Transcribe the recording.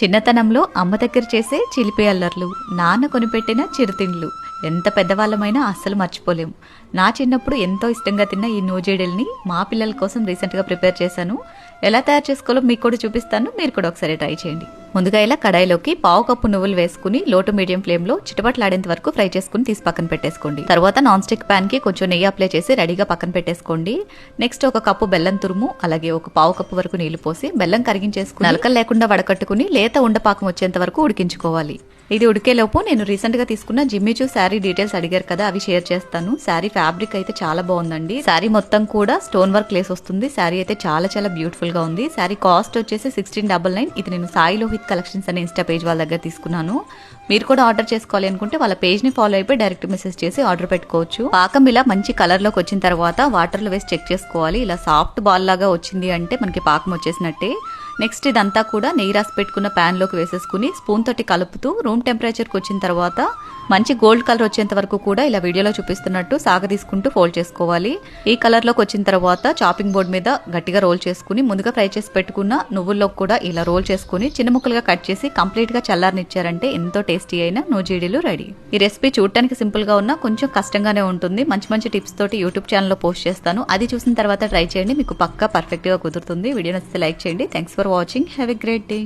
చిన్నతనంలో అమ్మ దగ్గర చేసే చిలిపి అల్లర్లు, నాన్న కొనిపెట్టిన చిరుతిండ్లు ఎంత పెద్దవాళ్ళమైనా అస్సలు మర్చిపోలేం. నా చిన్నప్పుడు ఎంతో ఇష్టంగా తిన్న ఈ నూజీడిల్ని మా పిల్లల కోసం రీసెంట్గా ప్రిపేర్ చేశాను. ఎలా తయారు చేసుకోవాలో మీకు కూడా చూపిస్తాను, మీరు కూడా ఒకసారి ట్రై చేయండి. ముందుగా ఇలా కడాయిలోకి 1/2 కప్పు నువ్వులు వేసుకుని లో టు మీడియం ఫ్లేమ్ లో చిటపట్లాడేంత వరకు ఫ్రై చేసుకుని తీసి పక్కన పెట్టేసుకోండి. తర్వాత నాన్ స్టిక్ ప్యాన్ కి కొంచెం నెయ్యి అప్లై చేసి రెడీగా పక్కన పెట్టేసుకోండి. నెక్స్ట్ 1 కప్పు బెల్లం తురుము, అలాగే 1/4 కప్పు వరకు నీళ్లు పోసి బెల్లం కరిగించేసుకుని నలకలు లేకుండా వడకట్టుకుని లేత ఉండపాకం వచ్చేంత వరకు ఉడికించుకోవాలి. ఇది ఉడికేలోపు నేను రీసెంట్ గా తీసుకున్న జిమ్మి చూ శారీ డీటెయిల్స్ అడిగారు కదా, అవి షేర్ చేస్తాను. శారీ ఫ్యాబ్రిక్ అయితే చాలా బాగుందండి. శారీ మొత్తం కూడా స్టోన్ వర్క్ లేస్ వస్తుంది. శారీ అయితే చాలా చాలా బ్యూటిఫుల్ గా ఉంది. శారీ కాస్ట్ వచ్చేసి 1699. ఇది నేను సాయి లోహిత్ కలెక్షన్స్ అనే ఇన్స్టా పేజ్ వాళ్ళ దగ్గర తీసుకున్నాను. మీరు కూడా ఆర్డర్ చేసుకోవాలి అనుకుంటే వాళ్ళ పేజ్ ని ఫాలో అయిపోయి డైరెక్ట్ మెసేజ్ చేసి ఆర్డర్ పెట్టుకోవచ్చు. పాకం ఇలా మంచి కలర్ లోకి వచ్చిన తర్వాత వాటర్ లో వేసి చెక్ చేసుకోవాలి. ఇలా సాఫ్ట్ బాల్ లాగా వచ్చింది అంటే మనకి పాకం వచ్చేసినట్టే. నెక్స్ట్ ఇదంతా కూడా నెయ్యి రాసి పెట్టుకున్న ప్యాన్ లోకి వేసేసుకుని స్పూన్ తోటి కలుపుతూ రూమ్ టెంపరేచర్కి వచ్చిన తర్వాత మంచి గోల్డ్ కలర్ వచ్చేంత వరకు కూడా ఇలా వీడియోలో చూపిస్తున్నట్టు సాగ తీసుకుంటూ ఫోల్డ్ చేసుకోవాలి. ఈ కలర్ లోకి వచ్చిన తర్వాత చాపింగ్ బోర్డ్ మీద గట్టిగా రోల్ చేసుకుని ముందుగా ఫ్రై చేసి పెట్టుకున్న నువ్వుల్లో కూడా ఇలా రోల్ చేసుకుని చిన్న ముక్కలుగా కట్ చేసి కంప్లీట్ గా చల్లారనిచ్చారంటే ఎంతో టేస్టీ అయిన నూజీడీలు రెడీ. ఈ రెసిపీ చూడటానికి సింపుల్ గా ఉన్నా కొంచెం కష్టంగానే ఉంటుంది. మంచి మంచి టిప్స్ తోటి యూట్యూబ్ ఛానల్లో పోస్ట్ చేస్తాను. అది చూసిన తర్వాత ట్రై చేయండి, మీకు పక్కా పర్ఫెక్ట్ గా కుదురుతుంది. వీడియో నచ్చితే లైక్ చేయండి. Thanks for watching. Have a great day.